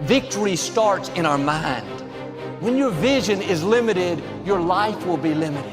Victory starts in our mind. When your vision is limited, your life will be limited.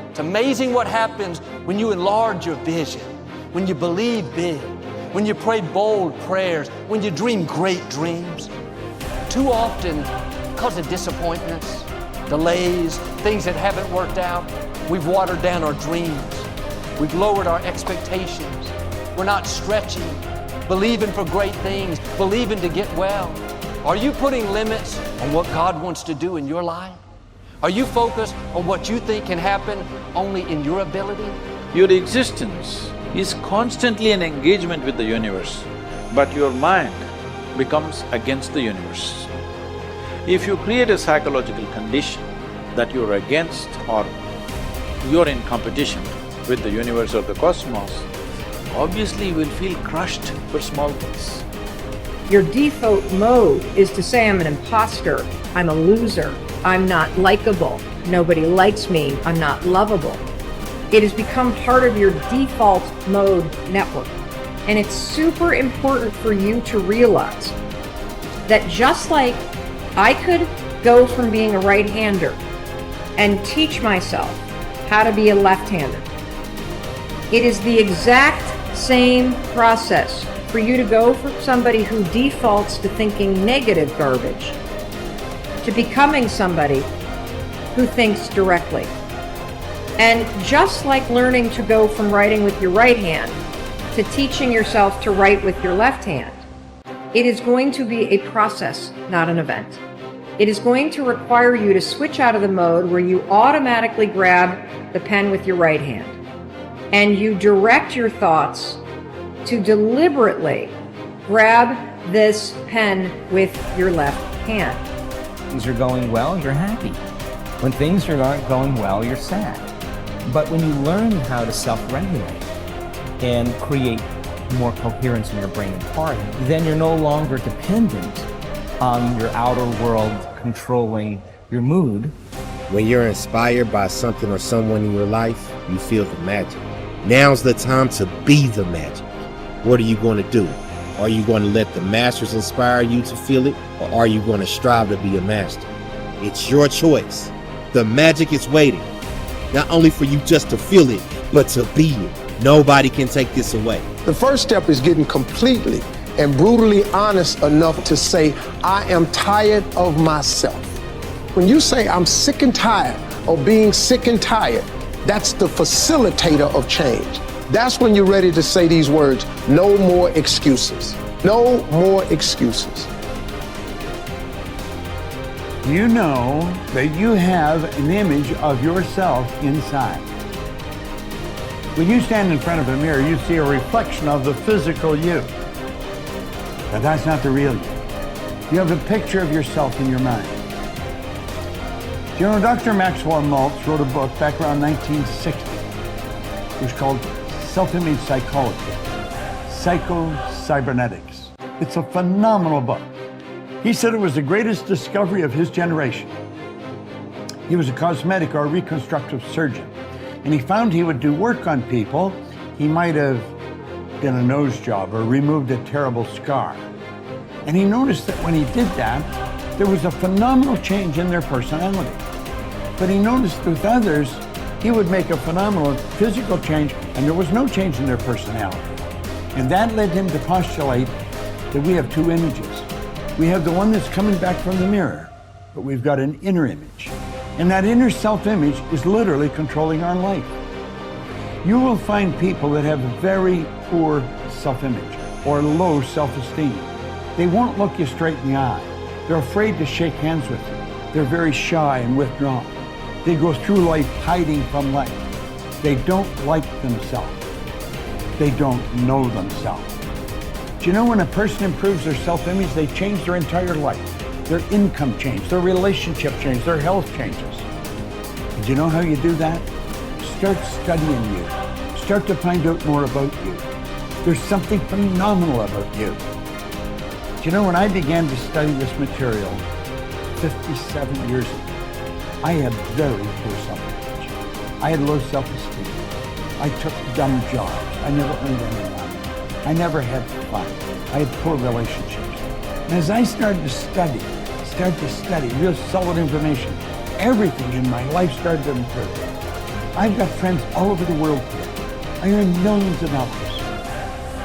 It's amazing what happens when you enlarge your vision, when you believe big, when you pray bold prayers, when you dream great dreams. Too often, because of disappointments, delays, things that haven't worked out, we've watered down our dreams. We've lowered our expectations. We're not stretching, believing for great things, believing to get well. Are you putting limits on what God wants to do in your life? Are you focused on what you think can happen only in your ability? Your existence is constantly an engagement with the universe, but your mind becomes against the universe. If you create a psychological condition that you're against or you're in competition with the universe or the cosmos, obviously you will feel crushed for small things. Your default mode is to say, I'm an imposter, I'm a loser, I'm not likable, nobody likes me, I'm not lovable. It has become part of your default mode network. And it's super important for you to realize that just like I could go from being a right-hander and teach myself how to be a left-hander, it is the exact same process for you to go from somebody who defaults to thinking negative garbage to becoming somebody who thinks directly. And just like learning to go from writing with your right hand to teaching yourself to write with your left hand, it is going to be a process, not an event. It is going to require you to switch out of the mode where you automatically grab the pen with your right hand and you direct your thoughts to deliberately grab this pen with your left hand. Things are going well, you're happy. When things are not going well, you're sad. But when you learn how to self-regulate and create more coherence in your brain and heart, then you're no longer dependent on your outer world controlling your mood. When you're inspired by something or someone in your life, you feel the magic. Now's the time to be the magic. What are you going to do? Are you going to let the masters inspire you to feel it, or are you going to strive to be a master? It's your choice. The magic is waiting, not only for you just to feel it, but to be it. Nobody can take this away. The first step is getting completely and brutally honest enough to say, I am tired of myself. When you say I'm sick and tired of being sick and tired, that's the facilitator of change. That's when you're ready to say these words, no more excuses. No more excuses. You know that you have an image of yourself inside. When you stand in front of a mirror, you see a reflection of the physical you. But that's not the real you. You have a picture of yourself in your mind. You know, Dr. Maxwell Maltz wrote a book back around 1960. It was called Self-Image Psychology, Psycho-Cybernetics. It's a phenomenal book. He said it was the greatest discovery of his generation. He was a cosmetic or reconstructive surgeon, and he found he would do work on people. He might have done a nose job or removed a terrible scar. And he noticed that when he did that, there was a phenomenal change in their personality. But he noticed with others, he would make a phenomenal physical change and there was no change in their personality. And that led him to postulate that we have two images. We have the one that's coming back from the mirror, but we've got an inner image. And that inner self-image is literally controlling our life. You will find people that have very poor self-image or low self-esteem. They won't look you straight in the eye. They're afraid to shake hands with you. They're very shy and withdrawn. They go through life hiding from life. They don't like themselves. They don't know themselves. Do you know when a person improves their self-image, they change their entire life? Their income changes, their relationship changes, their health changes. And do you know how you do that? Start studying you. Start to find out more about you. There's something phenomenal about you. Do you know, when I began to study this material 57 years ago, I had very poor self-image. I had low self-esteem. I took dumb jobs. I never earned any money. I never had fun. I had poor relationships. And as I started to study real solid information, everything in my life started to improve. I've got friends all over the world today. I earn millions of dollars.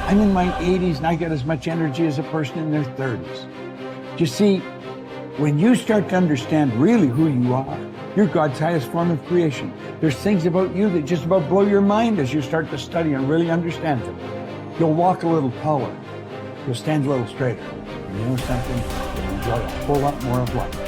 I'm in my 80s and I get as much energy as a person in their 30s. You see, when you start to understand really who you are, you're God's highest form of creation. There's things about you that just about blow your mind as you start to study and really understand them. You'll walk a little taller. You'll stand a little straighter. And you know something? You'll enjoy a whole lot more of life.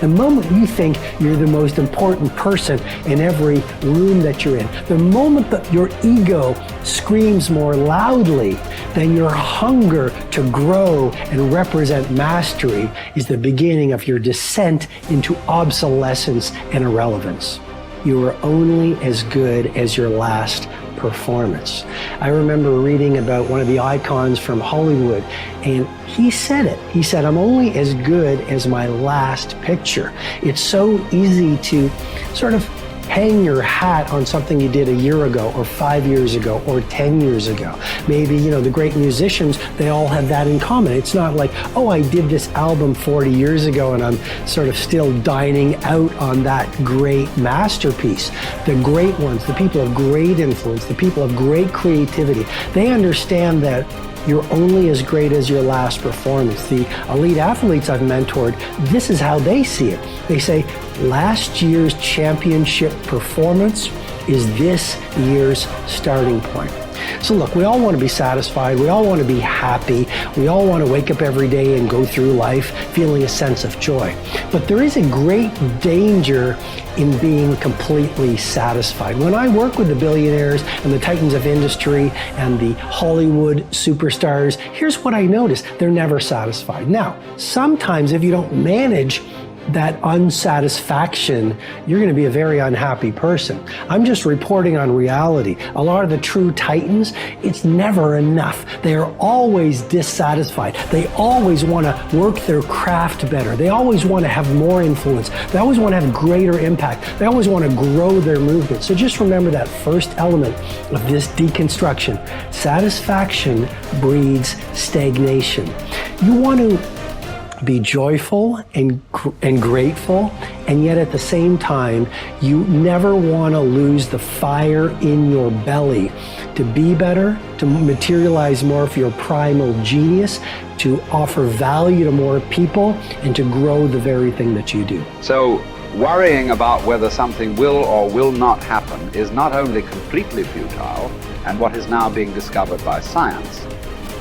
The moment you think you're the most important person in every room that you're in, the moment that your ego screams more loudly than your hunger to grow and represent mastery is the beginning of your descent into obsolescence and irrelevance. You are only as good as your last performance. I remember reading about one of the icons from Hollywood, and he said it. He said, I'm only as good as my last picture. It's so easy to sort of hang your hat on something you did a year ago or 5 years ago or 10 years ago. Maybe, the great musicians, they all have that in common. It's not like, oh, I did this album 40 years ago and I'm sort of still dining out on that great masterpiece. The great ones, the people of great influence, the people of great creativity, they understand that you're only as great as your last performance. The elite athletes I've mentored, this is how they see it. They say, last year's championship performance is this year's starting point. So look, we all want to be satisfied. We all want to be happy. We all want to wake up every day and go through life feeling a sense of joy. But there is a great danger in being completely satisfied. When I work with the billionaires and the titans of industry and the Hollywood superstars, here's what I notice. They're never satisfied. Now, sometimes if you don't manage that unsatisfaction, you're going to be a very unhappy person. I'm just reporting on reality. A lot of the true titans, it's never enough. They are always dissatisfied. They always want to work their craft better. They always want to have more influence. They always want to have greater impact. They always want to grow their movement. So just remember that first element of this deconstruction. Satisfaction breeds stagnation. You want to be joyful and grateful, and yet at the same time, you never want to lose the fire in your belly to be better, to materialize more of your primal genius, to offer value to more people, and to grow the very thing that you do. So, worrying about whether something will or will not happen is not only completely futile, and what is now being discovered by science,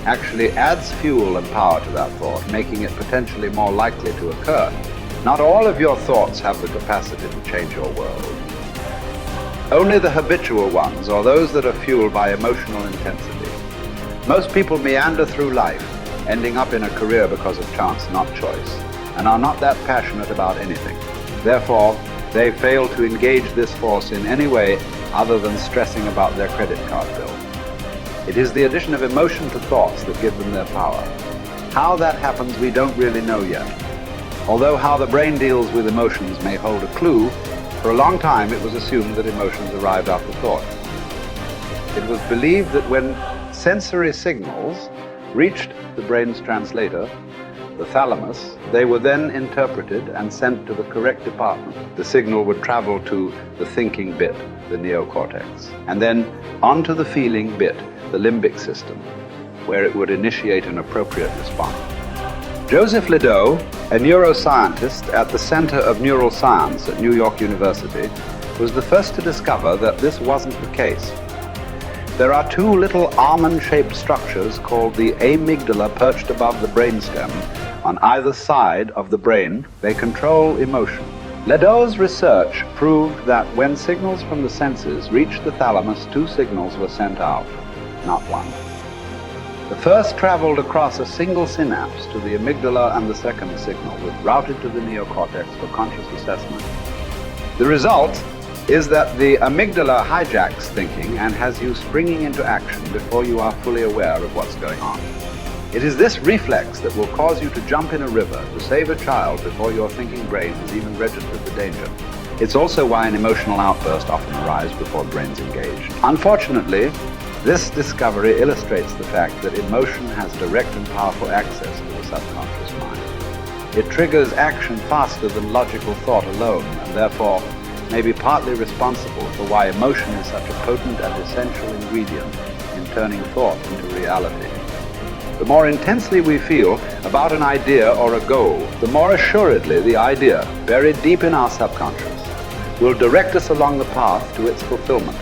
actually adds fuel and power to that thought, making it potentially more likely to occur. Not all of your thoughts have the capacity to change your world. Only the habitual ones, or those that are fueled by emotional intensity. Most people meander through life, ending up in a career because of chance, not choice, and are not that passionate about anything. Therefore, they fail to engage this force in any way other than stressing about their credit card bill. It is the addition of emotion to thoughts that give them their power. How that happens, we don't really know yet. Although how the brain deals with emotions may hold a clue, for a long time it was assumed that emotions arrived after thought. It was believed that when sensory signals reached the brain's translator, the thalamus, they were then interpreted and sent to the correct department. The signal would travel to the thinking bit, the neocortex, and then onto the feeling bit, the limbic system, where it would initiate an appropriate response. Joseph Ledoux, a neuroscientist at the Center of Neural Science at New York University, was the first to discover that this wasn't the case. There are two little almond-shaped structures called the amygdala perched above the brainstem on either side of the brain. They control emotion. Ledoux's research proved that when signals from the senses reached the thalamus, two signals were sent out, not one. The first traveled across a single synapse to the amygdala, and the second signal was routed to the neocortex for conscious assessment. The result is that the amygdala hijacks thinking and has you springing into action before you are fully aware of what's going on. It is this reflex that will cause you to jump in a river to save a child before your thinking brain has even registered the danger. It's also why an emotional outburst often arrives before the brain's engaged. Unfortunately, This discovery illustrates the fact that emotion has direct and powerful access to the subconscious mind. It triggers action faster than logical thought alone, and therefore may be partly responsible for why emotion is such a potent and essential ingredient in turning thought into reality. The more intensely we feel about an idea or a goal, the more assuredly the idea, buried deep in our subconscious, will direct us along the path to its fulfillment.